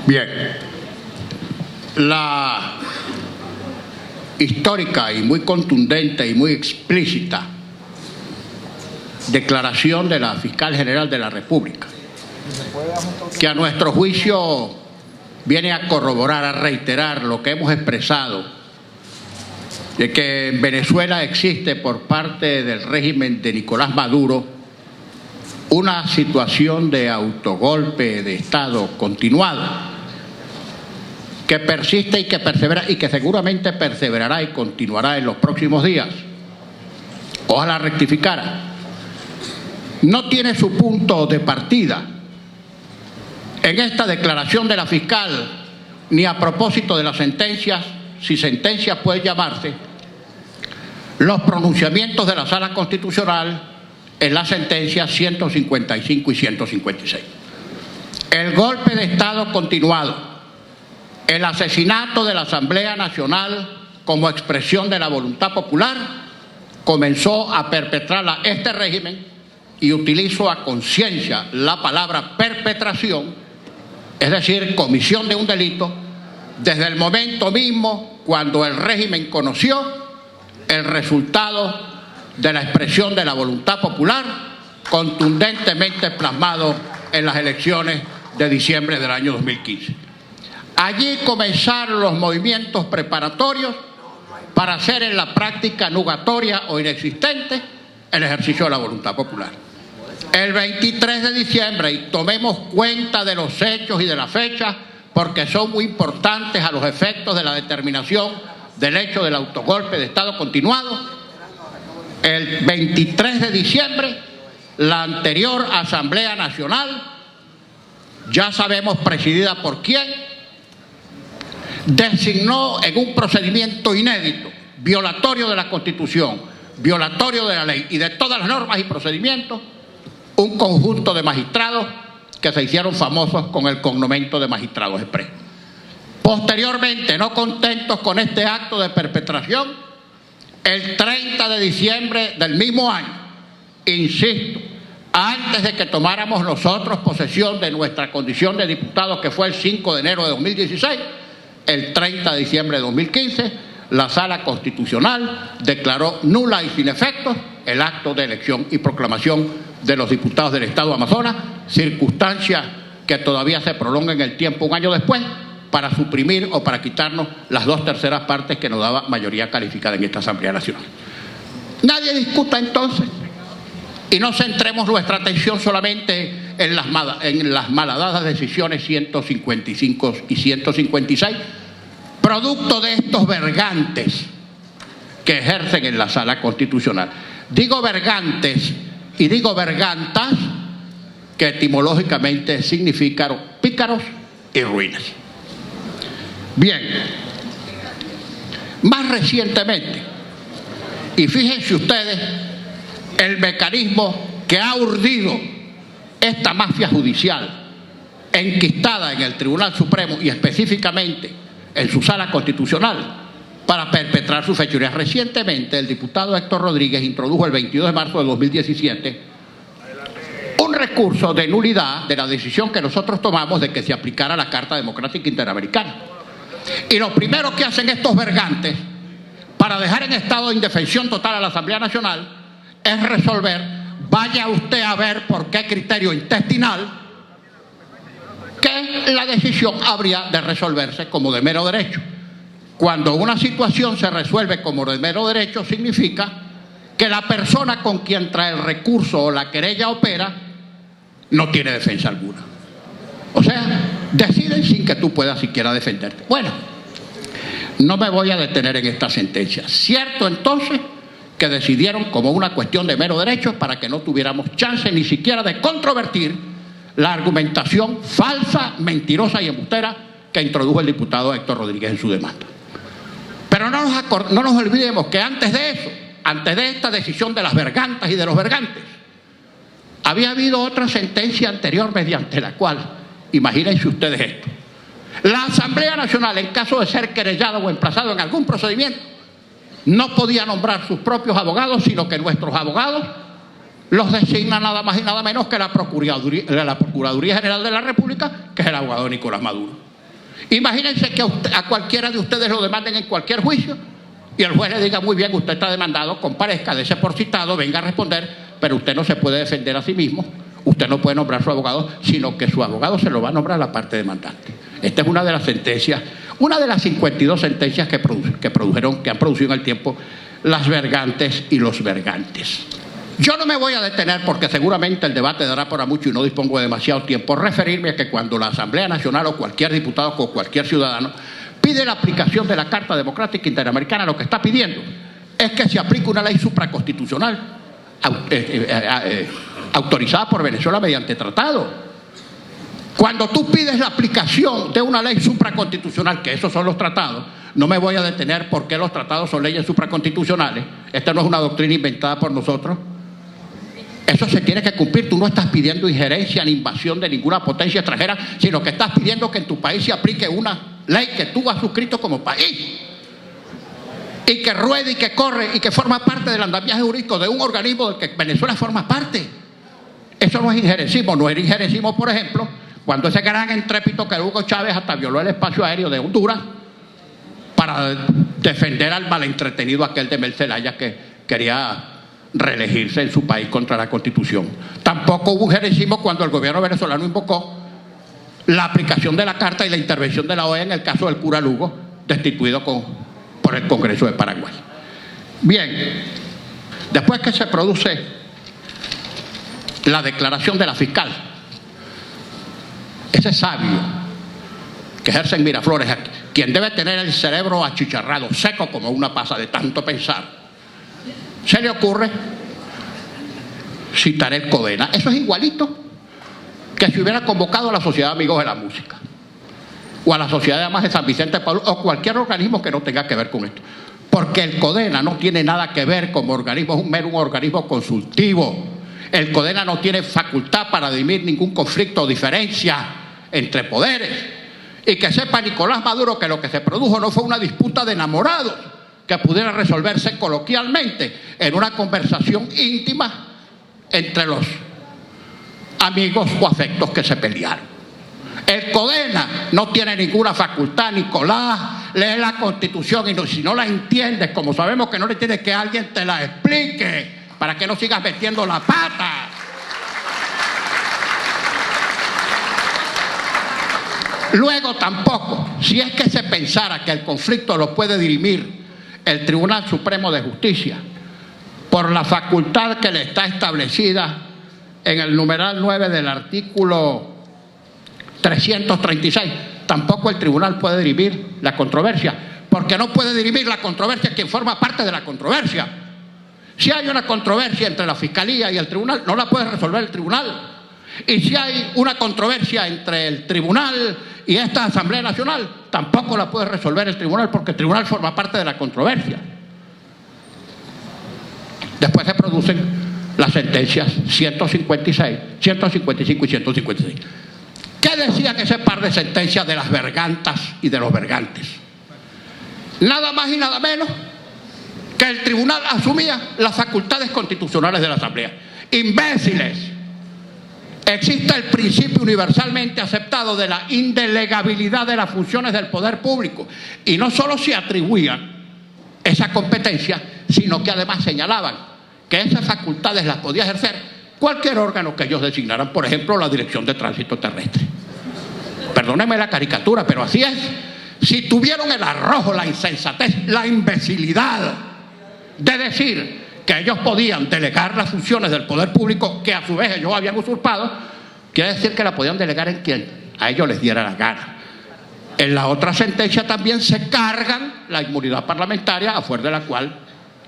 Bien, la histórica y muy contundente y muy explícita declaración de la Fiscal General de la República, que a nuestro juicio viene a corroborar, a reiterar lo que hemos expresado, de que en Venezuela existe por parte del régimen de Nicolás Maduro una situación de autogolpe de Estado continuado, que persiste y que persevera y que seguramente perseverará y continuará en los próximos días. Ojalá rectificara. No tiene su punto de partida en esta declaración de la fiscal, ni a propósito de las sentencias, si sentencias puede llamarse, los pronunciamientos de la Sala Constitucional en las sentencias 155 y 156. El golpe de Estado continuado, el asesinato de la Asamblea Nacional como expresión de la voluntad popular, comenzó a perpetrarla este régimen, y utilizo a conciencia la palabra perpetración, es decir, comisión de un delito, desde el momento mismo cuando el régimen conoció el resultado de la expresión de la voluntad popular contundentemente plasmado en las elecciones de diciembre del año 2015. Allí comenzaron los movimientos preparatorios para hacer en la práctica nugatoria o inexistente el ejercicio de la voluntad popular. El 23 de diciembre, y tomemos cuenta de los hechos y de la fecha, porque son muy importantes a los efectos de la determinación del hecho del autogolpe de Estado continuado, el 23 de diciembre, la anterior Asamblea Nacional, ya sabemos presidida por quién, designó en un procedimiento inédito, violatorio de la Constitución, violatorio de la ley y de todas las normas y procedimientos, un conjunto de magistrados que se hicieron famosos con el cognomento de magistrados express. Posteriormente, no contentos con este acto de perpetración, el 30 de diciembre del mismo año, insisto, antes de que tomáramos nosotros posesión de nuestra condición de diputados, que fue el 5 de enero de 2016, el 30 de diciembre de 2015, la Sala Constitucional declaró nula y sin efectos el acto de elección y proclamación de los diputados del Estado Amazonas, circunstancia que todavía se prolonga en el tiempo un año después, para suprimir o para quitarnos las 2/3 partes que nos daba mayoría calificada en esta Asamblea Nacional. Nadie discuta entonces, y no centremos nuestra atención solamente en las malhadadas decisiones 155 y 156, producto de estos vergantes que ejercen en la Sala Constitucional. Digo vergantes y digo vergantas, que etimológicamente significan pícaros y ruines. Bien, más recientemente, y fíjense ustedes el mecanismo que ha urdido esta mafia judicial enquistada en el Tribunal Supremo y específicamente en su Sala Constitucional para perpetrar sus fechorías. Recientemente el diputado Héctor Rodríguez introdujo el 22 de marzo de 2017 un recurso de nulidad de la decisión que nosotros tomamos de que se aplicara la Carta Democrática Interamericana. Y lo primero que hacen estos vergantes para dejar en estado de indefensión total a la Asamblea Nacional es resolver, vaya usted a ver por qué criterio intestinal, que la decisión habría de resolverse como de mero derecho. Cuando una situación se resuelve como de mero derecho, significa que la persona con quien trae el recurso o la querella opera no tiene defensa alguna. O sea, deciden sin que tú puedas siquiera defenderte. Bueno, no me voy a detener en esta sentencia. Cierto entonces que decidieron como una cuestión de mero derecho para que no tuviéramos chance ni siquiera de controvertir la argumentación falsa, mentirosa y embustera que introdujo el diputado Héctor Rodríguez en su demanda. Pero no nos olvidemos que antes de eso, antes de esta decisión de las vergantas y de los vergantes, había habido otra sentencia anterior mediante la cual, imagínense ustedes esto, la Asamblea Nacional, en caso de ser querellada o emplazado en algún procedimiento, no podía nombrar sus propios abogados, sino que nuestros abogados los designa nada más y nada menos que la Procuraduría General de la República, que es el abogado Nicolás Maduro. Imagínense que a cualquiera de ustedes lo demanden en cualquier juicio y el juez le diga: muy bien, usted está demandado, comparezca, dése por citado, venga a responder, pero usted no se puede defender a sí mismo, usted no puede nombrar a su abogado, sino que su abogado se lo va a nombrar a la parte demandante. Esta es una de las sentencias, una de las 52 sentencias que han producido en el tiempo las vergantes y los vergantes. Yo no me voy a detener, porque seguramente el debate dará para mucho y no dispongo de demasiado tiempo, referirme a que cuando la Asamblea Nacional o cualquier diputado o cualquier ciudadano pide la aplicación de la Carta Democrática Interamericana, lo que está pidiendo es que se aplique una ley supraconstitucional autorizada por Venezuela mediante tratado. Cuando tú pides la aplicación de una ley supraconstitucional, que esos son los tratados, no me voy a detener porque los tratados son leyes supraconstitucionales. Esta no es una doctrina inventada por nosotros. Eso se tiene que cumplir. Tú no estás pidiendo injerencia ni invasión de ninguna potencia extranjera, sino que estás pidiendo que en tu país se aplique una ley que tú has suscrito como país y que ruede y que corre y que forma parte del andamiaje jurídico de un organismo del que Venezuela forma parte. Eso no es injerencismo. No era injerencismo, por ejemplo, cuando ese gran entrépito que Hugo Chávez hasta violó el espacio aéreo de Honduras para defender al malentretenido aquel de Mel Zelaya que quería reelegirse en su país contra la Constitución. Tampoco hubo injerencismo cuando el gobierno venezolano invocó la aplicación de la Carta y la intervención de la OEA en el caso del cura Lugo, destituido por el Congreso de Paraguay. Bien, después que se produce la declaración de la fiscal, ese sabio que ejerce en Miraflores, quien debe tener el cerebro achicharrado, seco como una pasa de tanto pensar, se le ocurre citar el CODENA. Eso es igualito que si hubiera convocado a la Sociedad de Amigos de la Música o a la Sociedad de Amas de San Vicente de Paúl o cualquier organismo que no tenga que ver con esto, porque el CODENA no tiene nada que ver como organismo, es un mero organismo consultivo. El CODENA no tiene facultad para dirimir ningún conflicto o diferencia entre poderes. Y que sepa Nicolás Maduro que lo que se produjo no fue una disputa de enamorados que pudiera resolverse coloquialmente en una conversación íntima entre los amigos o afectos que se pelearon. El CODENA no tiene ninguna facultad. Nicolás, lee la Constitución y si no la entiendes, como sabemos que no le entiendes, que alguien te la explique para que no sigas metiendo la pata. Luego tampoco, si es que se pensara que el conflicto lo puede dirimir el Tribunal Supremo de Justicia por la facultad que le está establecida en el numeral 9 del artículo 336, tampoco el tribunal puede dirimir la controversia, porque no puede dirimir la controversia quien forma parte de la controversia. Si hay una controversia entre la Fiscalía y el tribunal, no la puede resolver el tribunal. Y si hay una controversia entre el tribunal y esta Asamblea Nacional, tampoco la puede resolver el tribunal, porque el tribunal forma parte de la controversia. Después se producen las sentencias 156, 155 y 156. ¿Qué decían ese par de sentencias de las vergantas y de los vergantes? Nada más y nada menos que el tribunal asumía las facultades constitucionales de la Asamblea. ¡Imbéciles! Existe el principio universalmente aceptado de la indelegabilidad de las funciones del poder público, y no solo se atribuían esa competencia, sino que además señalaban que esas facultades las podía ejercer cualquier órgano que ellos designaran, por ejemplo la Dirección de Tránsito Terrestre. Perdónenme la caricatura, pero así es. Si tuvieron el arrojo, la insensatez, la imbecilidad de decir que ellos podían delegar las funciones del poder público, que a su vez ellos habían usurpado, quiere decir que la podían delegar en quien a ellos les diera la gana. En la otra sentencia también se cargan la inmunidad parlamentaria, a fuer de la cual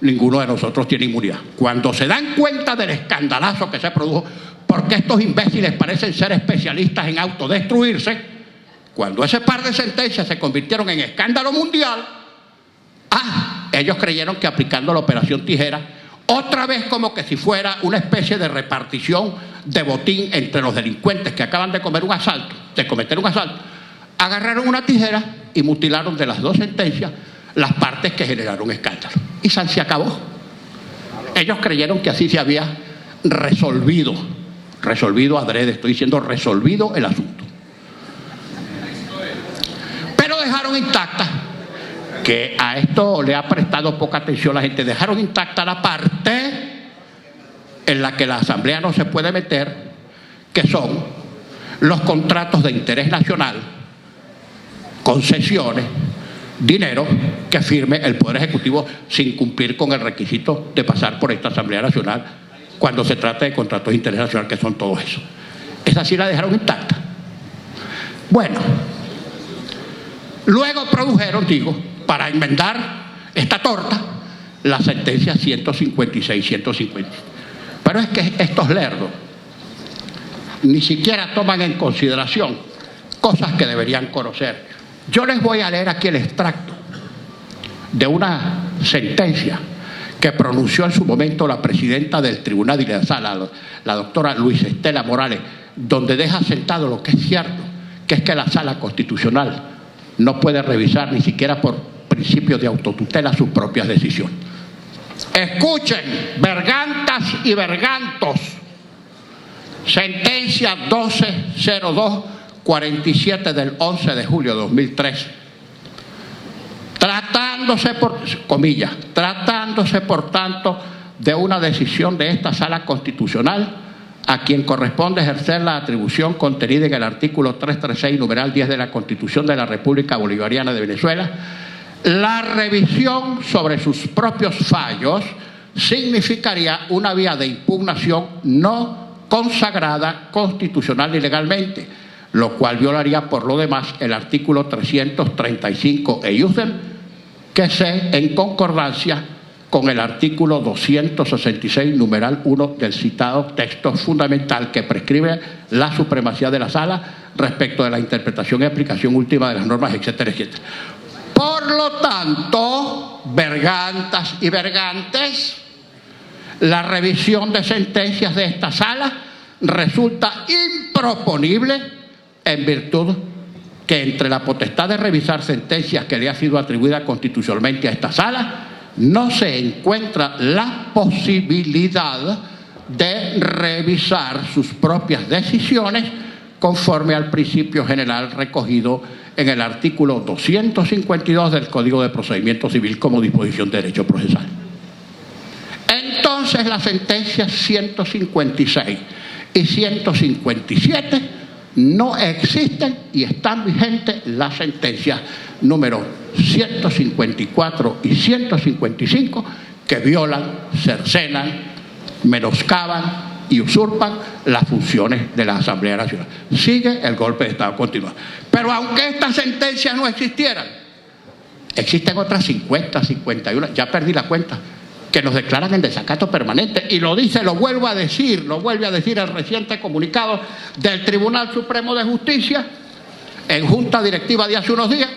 ninguno de nosotros tiene inmunidad. Cuando se dan cuenta del escandalazo que se produjo, porque estos imbéciles parecen ser especialistas en autodestruirse, cuando ese par de sentencias se convirtieron en escándalo mundial, ellos creyeron que aplicando la operación tijera, otra vez como que si fuera una especie de repartición de botín entre los delincuentes que acaban de cometer un asalto, agarraron una tijera y mutilaron de las dos sentencias las partes que generaron escándalo. Y se acabó. Ellos creyeron que así se había resolvido adrede, estoy diciendo resolvido el asunto. dejaron intacta, que a esto le ha prestado poca atención la gente, dejaron intacta la parte en la que la Asamblea no se puede meter, que son los contratos de interés nacional, concesiones, dinero que firme el Poder Ejecutivo sin cumplir con el requisito de pasar por esta Asamblea Nacional cuando se trata de contratos de interés nacional, que son todos esos. Esa sí la dejaron intacta. Bueno, luego produjeron, digo, para enmendar esta torta, la sentencia 156, 150. Pero es que estos lerdos ni siquiera toman en consideración cosas que deberían conocer. Yo les voy a leer aquí el extracto de una sentencia que pronunció en su momento la presidenta del Tribunal de la Sala, la doctora Luis Estela Morales, donde deja sentado lo que es cierto, que es que la Sala Constitucional no puede revisar ni siquiera por principio de autotutela sus propias decisiones. Escuchen, vergantas y vergantos, sentencia 1202-47 del 11 de julio de 2003. Tratándose por tanto de una decisión de esta Sala Constitucional, a quien corresponde ejercer la atribución contenida en el artículo 336, numeral 10 de la Constitución de la República Bolivariana de Venezuela, la revisión sobre sus propios fallos significaría una vía de impugnación no consagrada constitucional y legalmente, lo cual violaría por lo demás el artículo 335 iusem, que se en concordancia con el artículo 266, numeral 1 del citado texto fundamental que prescribe la supremacía de la Sala respecto de la interpretación y aplicación última de las normas, etcétera, etcétera. Por lo tanto, vergantas y vergantes, la revisión de sentencias de esta Sala resulta improponible en virtud que entre la potestad de revisar sentencias que le ha sido atribuida constitucionalmente a esta Sala no se encuentra la posibilidad de revisar sus propias decisiones conforme al principio general recogido en el artículo 252 del Código de Procedimiento Civil como disposición de derecho procesal. Entonces las sentencias 156 y 157 no existen y están vigentes las sentencias número 154 y 155 que violan, cercenan, menoscaban y usurpan las funciones de la Asamblea Nacional. Sigue el golpe de Estado continuado. Pero aunque estas sentencias no existieran, existen otras 50, 51, ya perdí la cuenta, que nos declaran en desacato permanente, y lo dice, lo vuelve a decir el reciente comunicado del Tribunal Supremo de Justicia en junta directiva de hace unos días,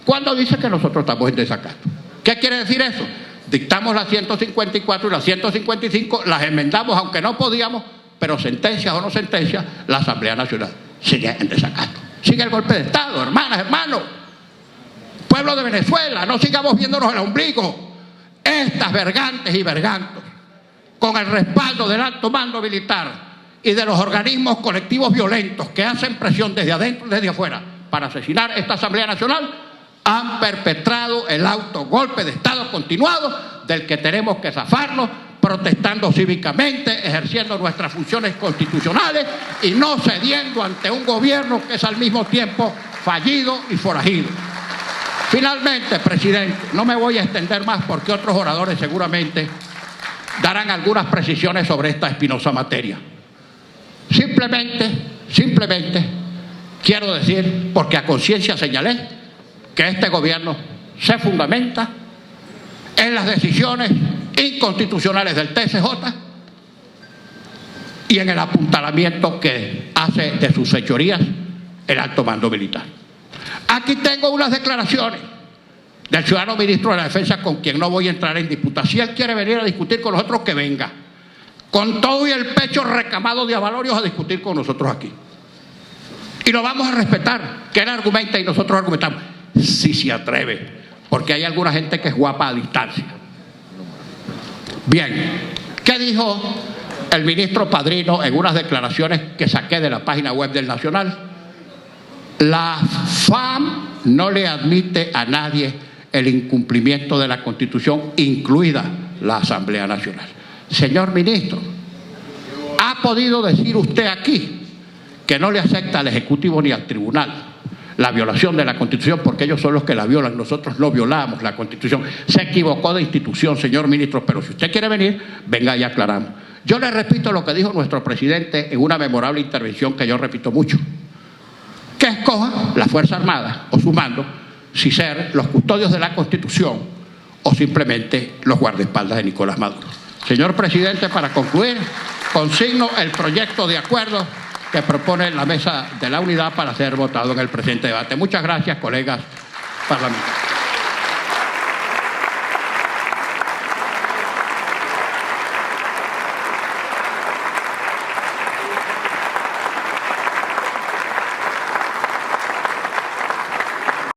cuando dice que nosotros estamos en desacato. ¿Qué quiere decir eso? Dictamos las 154 y las 155, las enmendamos aunque no podíamos, pero sentencias o no sentencias, la Asamblea Nacional sigue en desacato. Sigue el golpe de Estado, hermanas, hermanos. Pueblo de Venezuela, no sigamos viéndonos el ombligo. Estas vergantes y vergantos, con el respaldo del alto mando militar y de los organismos colectivos violentos que hacen presión desde adentro y desde afuera para asesinar esta Asamblea Nacional, han perpetrado el autogolpe de Estado continuado del que tenemos que zafarnos, protestando cívicamente, ejerciendo nuestras funciones constitucionales y no cediendo ante un gobierno que es al mismo tiempo fallido y forajido. Finalmente, presidente, no me voy a extender más porque otros oradores seguramente darán algunas precisiones sobre esta espinosa materia. Simplemente quiero decir, porque a conciencia señalé, que este gobierno se fundamenta en las decisiones inconstitucionales del TSJ y en el apuntalamiento que hace de sus fechorías el alto mando militar. Aquí tengo unas declaraciones del ciudadano ministro de la Defensa, con quien no voy a entrar en disputa. Si él quiere venir a discutir con nosotros, que venga, con todo y el pecho recamado de avalorios, a discutir con nosotros aquí. Y lo vamos a respetar, que él argumenta y nosotros argumentamos, si se atreve, porque hay alguna gente que es guapa a distancia. Bien, ¿qué dijo el ministro Padrino en unas declaraciones que saqué de la página web del Nacional? La FAM no le admite a nadie el incumplimiento de la Constitución, incluida la Asamblea Nacional. Señor ministro, ¿ha podido decir usted aquí que no le acepta al Ejecutivo ni al Tribunal la violación de la Constitución, porque ellos son los que la violan, nosotros no violamos la Constitución? Se equivocó de institución, señor ministro, pero si usted quiere venir, venga y aclaramos. Yo le repito lo que dijo nuestro presidente en una memorable intervención que yo repito mucho: que escoja la Fuerza Armada o su mando si ser los custodios de la Constitución o simplemente los guardaespaldas de Nicolás Maduro. Señor presidente, para concluir, consigno el proyecto de acuerdo que propone la Mesa de la Unidad para ser votado en el presente debate. Muchas gracias, colegas parlamentarios.